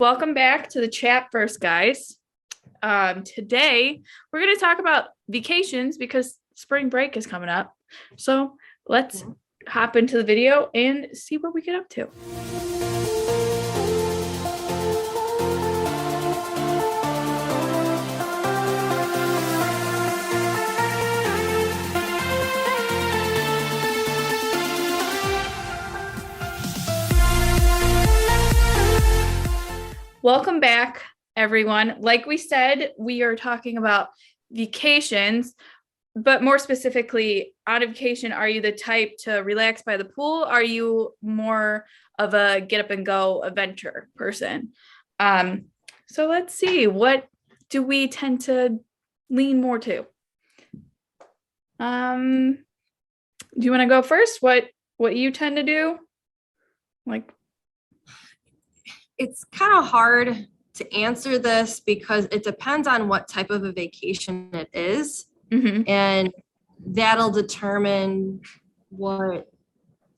Welcome back to the chat first, guys. Today, we're going to talk about vacations because spring break is coming up. So let's hop into the video and see what we get up to. Welcome back, everyone. Like we said, we are talking about vacations, but more specifically, on a vacation, are you the type to relax by the pool? Are you more of a get up and go adventure person? So let's see, what do we tend to lean more to? Do you want to go first? What you tend to do? Like, It's kind of hard to answer this because it depends on what type of a vacation it is. And that'll determine what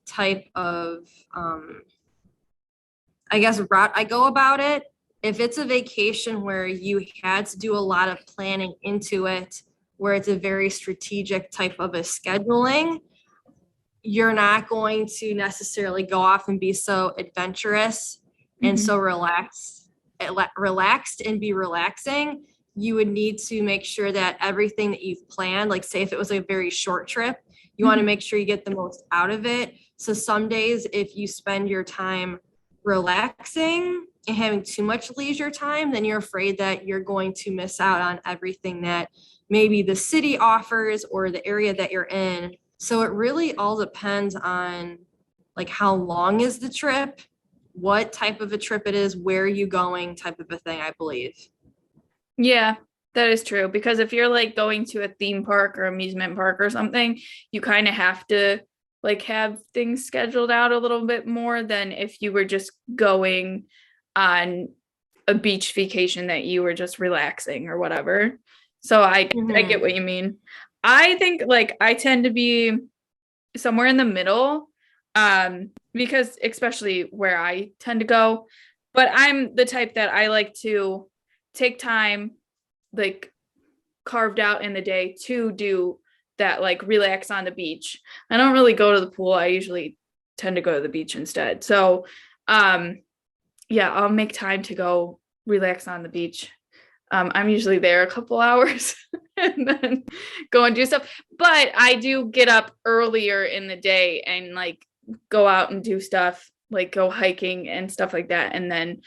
type of, route I go about it. If it's a vacation where you had to do a lot of planning into it, where it's a very strategic type of a scheduling, you're not going to necessarily go off and be so adventurous and so relaxed and be relaxing. You would need to make sure that everything that you've planned, like say if it was a very short trip, you want to make sure you get the most out of it. So some days if you spend your time relaxing and having too much leisure time, then you're afraid that you're going to miss out on everything that maybe the city offers or the area that you're in. So it really all depends on like how long is the trip, what type of a trip it is, where are you going type of a thing, I believe. Yeah, that is true. Because if you're like going to a theme park or amusement park or something, you kind of have to like have things scheduled out a little bit more than if you were just going on a beach vacation that you were just relaxing or whatever. So I get what you mean. I think like I tend to be somewhere in the middle. Because especially where I tend to go, but I'm the type that I like to take time like carved out in the day to do that, like relax on the beach. I don't really go to the pool. I usually tend to go to the beach instead. So yeah, I'll make time to go relax on the beach. I'm usually there a couple hours and then go and do stuff, but I do get up earlier in the day and like go out and do stuff, like go hiking and stuff like that, and then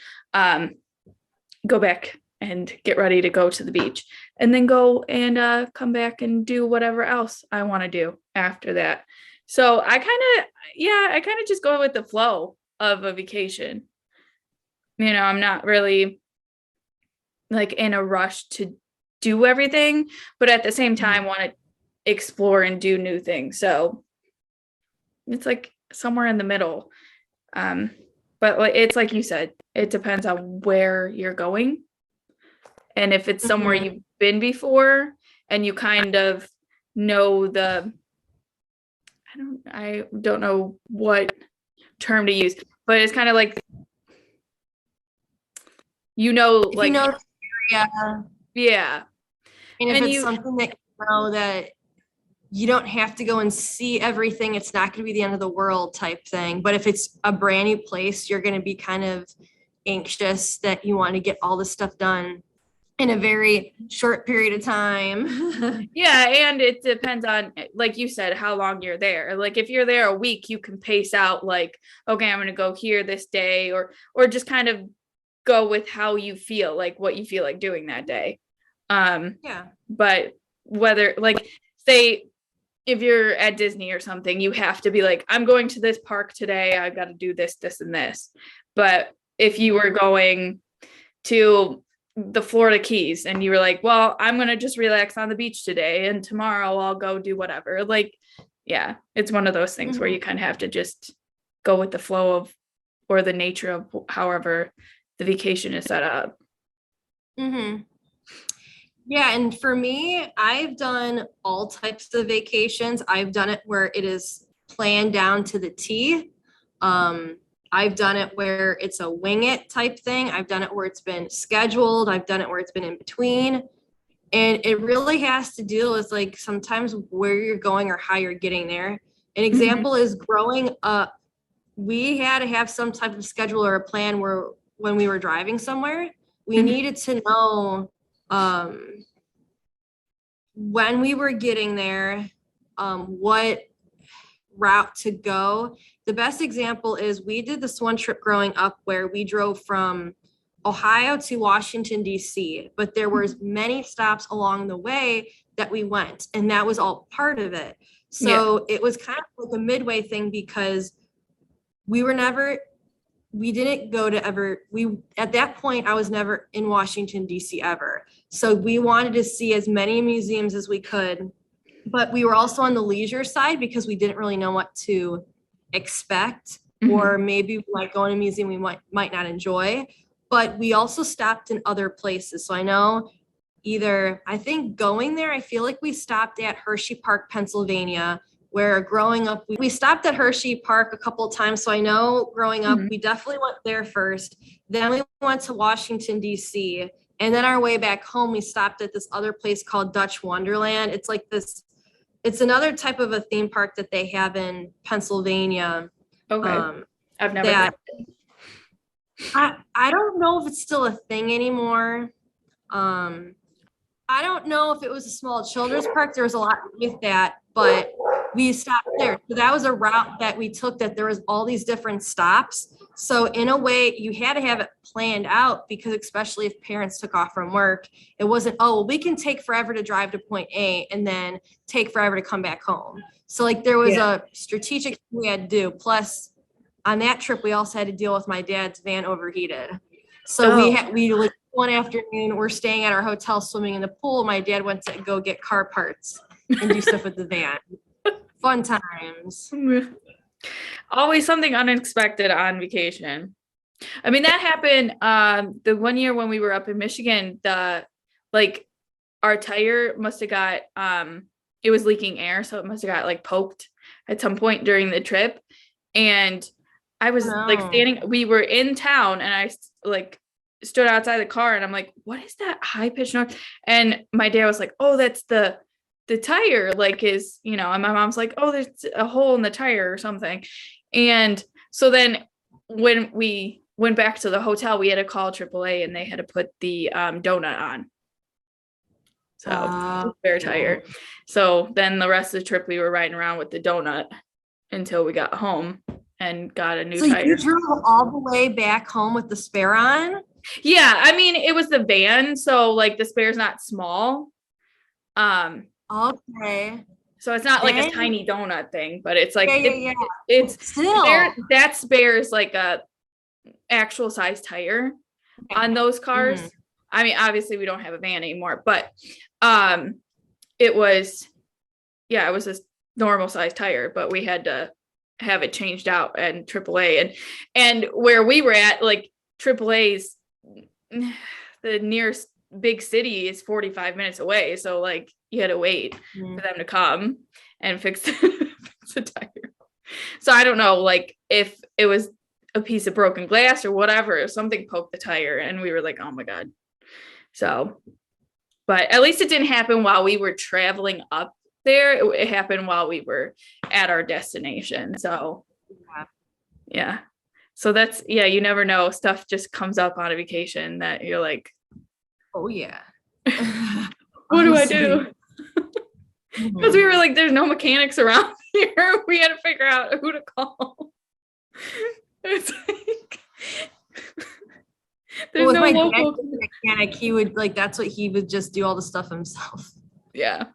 go back and get ready to go to the beach, and then go and come back and do whatever else I want to do after that. So I kind of just go with the flow of a vacation. I'm not really like in a rush to do everything, but at the same time want to explore and do new things. So it's like somewhere in the middle. But it's like you said, it depends on where you're going. And if it's somewhere you've been before and you kind of know I don't know what term to use, but it's kind of like, like, yeah. And if it's something that you know that you don't have to go and see everything, it's not going to be the end of the world type thing. But if it's a brand new place, you're going to be kind of anxious that you want to get all this stuff done in a very short period of time. Yeah, and it depends on, like you said, how long you're there. Like if you're there a week, you can pace out like, okay, I'm going to go here this day, or just kind of go with how you feel, like what you feel like doing that day. But whether like say if you're at Disney or something, you have to be like, I'm going to this park today. I've got to do this, this, and this. But if you were going to the Florida Keys and you were like, well, I'm going to just relax on the beach today and tomorrow I'll go do whatever. Like, yeah, it's one of those things where you kind of have to just go with the flow of, or the nature of however the vacation is set up. Yeah, and for me, I've done all types of vacations. I've done it where it is planned down to the T. I've done it where it's a wing it type thing. I've done it where it's been scheduled. I've done it where it's been in between. And it really has to do with like sometimes where you're going or how you're getting there. An Mhm. example is growing up, we had to have some type of schedule or a plan where when we were driving somewhere, we Mhm. needed to know when we were getting there, what route to go. The best example is we did this one trip growing up where we drove from Ohio to Washington, D.C., but there was many stops along the way that we went, and that was all part of it. Yeah. So it was kind of like a midway thing because we were never, we didn't go to ever, we, at that point, I was never in Washington, D.C. ever. So we wanted to see as many museums as we could, but we were also on the leisure side because we didn't really know what to expect, or Mhm. maybe we might go in a museum we might not enjoy. But we also stopped in other places. So I know either, I think going there, I feel like we stopped at Hershey Park, Pennsylvania, where growing up, we stopped at Hershey Park a couple of times. So I know growing up, Mhm. we definitely went there first. Then we went to Washington, D.C. And then our way back home, we stopped at this other place called Dutch Wonderland. It's like this, it's another type of a theme park that they have in Pennsylvania. Okay. Um, I've never heard. that I don't know if it's still a thing anymore. Um, I don't know if it was a small children's park. There was a lot with that, but we stopped there. So that was a route that we took, that there was all these different stops. So in a way, you had to have it planned out because especially if parents took off from work, it wasn't, oh, well, we can take forever to drive to point A and then take forever to come back home. So like there was Yeah. a strategic thing we had to do. Plus on that trip, we also had to deal with my dad's van overheated. So Oh. we like one afternoon, we're staying at our hotel, swimming in the pool. My dad went to go get car parts and do stuff with the van. Fun times. Always something unexpected on vacation. I mean, that happened the one year when we were up in Michigan, the like our tire must have got it was leaking air, so it must have got like poked at some point during the trip. And I Oh was like no. standing, we were in town and I like stood outside the car and I'm like, what is that high pitched noise? And my dad was like, oh, that's the tire, like is, you know, and my mom's like, oh, there's a hole in the tire or something. And so then when we went back to the hotel, we had to call AAA and they had to put the donut on. So spare Okay. tire. So then the rest of the trip we were riding around with the donut until we got home and got a new So you tire. drove all the way back home with the spare on? Yeah, I mean it was the van, so like the spare's not small. Um, Okay. so it's not like a Dang. tiny donut thing, but it's Yeah, like yeah, yeah. it's Still. that spare is like a actual size tire on those Mhm. cars. I mean, obviously we don't have a van anymore, but um it was, yeah, it was a normal size tire, but we had to have it changed out and AAA and where we were at, like AAA's the nearest big city is 45 minutes away. So like you had to wait for Mhm. them to come and fix, fix the tire. So I don't know, like if it was a piece of broken glass or whatever, something poked the tire and we were like, oh my God. So, but at least it didn't happen while we were traveling up there. It happened while we were at our destination. So Yeah. yeah. So that's, yeah, you never know. Stuff just comes up on a vacation that you're like, Oh yeah. what do I Honestly. do? Because we Mhm. were like, there's no mechanics around here. We had to figure out who to call. It's like, Well, there's with no my dad local. being a mechanic, he would like that's what he would just do all the stuff himself. Yeah.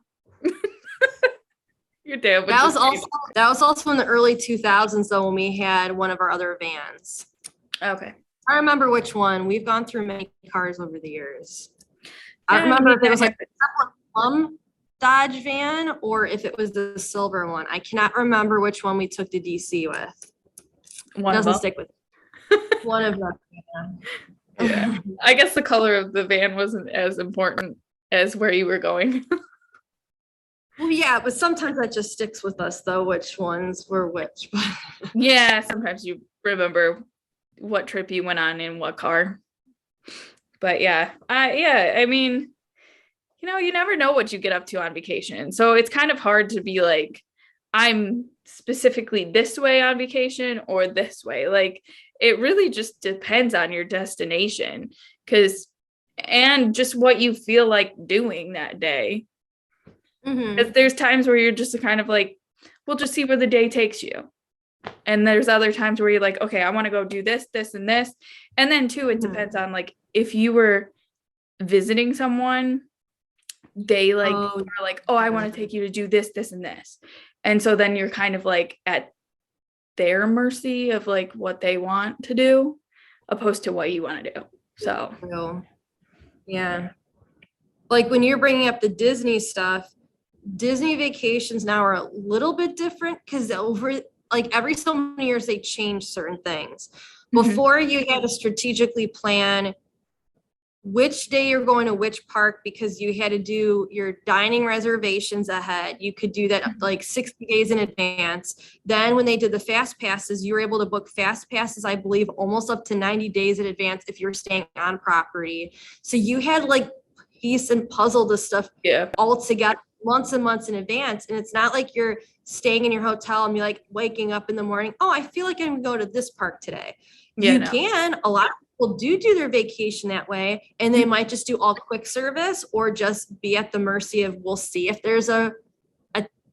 Your dad would That was just also that was also in the early 2000s though when we had one of our other vans. okay. I remember which one. We've gone through many cars over the years. I don't Yeah, I remember mean if it that was like happened. a plum Dodge van or if it was the silver one. I cannot remember which one we took to DC with. One of Doesn't them. stick with one of them. Yeah. Yeah. I guess the color of the van wasn't as important as where you were going. Well, yeah, but sometimes that just sticks with us though, which ones were which. Yeah, sometimes you remember what trip you went on in what car. But yeah, I mean, you never know what you get up to on vacation. So it's kind of hard to be like, I'm specifically this way on vacation or this way. Like it really just depends on your destination because and just what you feel like doing that day. Because Mhm. there's times where you're just kind of like, we'll just see where the day takes you. And there's other times where you're like, okay, I want to go do this, this, and this. And then too, it Mhm. depends on like if you were visiting someone, they like Oh, are like, oh, I want to take you to do this, this, and this. And so then you're kind of like at their mercy of like what they want to do, opposed to what you want to do. So no. Yeah. Like when you're bringing up the Disney stuff, Disney vacations now are a little bit different because over like every so many years they change certain things. mhm. Before you had to strategically plan which day you're going to which park because you had to do your dining reservations ahead. You could do that like 60 days in advance. Then when they did the fast passes, you were able to book fast passes, I believe, almost up to 90 days in advance if you're staying on property. So you had like piece and puzzle this stuff Yeah, all together months and months in advance. And it's not like you're staying in your hotel and you're like waking up in the morning, oh, I feel like I'm gonna go to this park today. yeah, You no, can, a lot of people do their vacation that way, and they might just do all quick service or just be at the mercy of, we'll see if there's a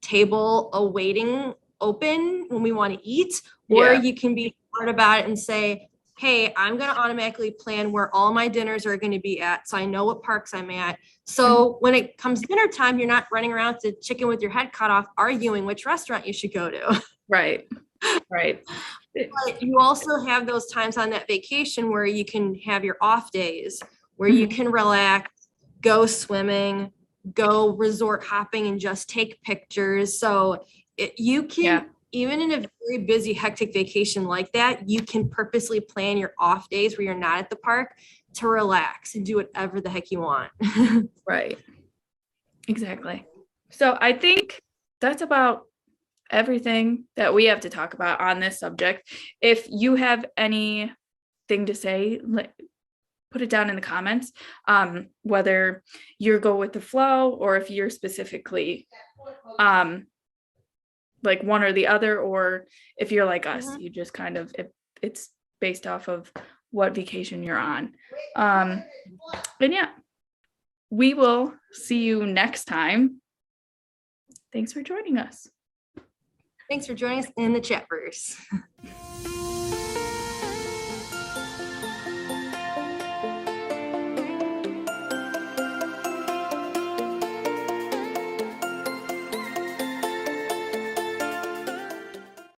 table awaiting open when we want to eat, or yeah, you can be smart about it and say, hey, I'm going to automatically plan where all my dinners are going to be at, so I know what parks I'm at. mhm. So when it comes dinner time, you're not running around to chicken with your head cut off, arguing which restaurant you should go to. Right, right. But you also have those times on that vacation where you can have your off days, where you Mhm. can relax, go swimming, go resort hopping, and just take pictures. So you Yeah, can, even in a very busy, hectic vacation like that, you can purposely plan your off days where you're not at the park to relax and do whatever the heck you want. right. Exactly. So I think that's about everything that we have to talk about on this subject. If you have anything to say, put it down in the comments, whether you're go with the flow or if you're specifically like one or the other, or if you're like us, Mhm. you just kind of it's based off of what vacation you're on. Um, and yeah, we will see you next time. Thanks for joining us. Thanks for joining us in the chat verse.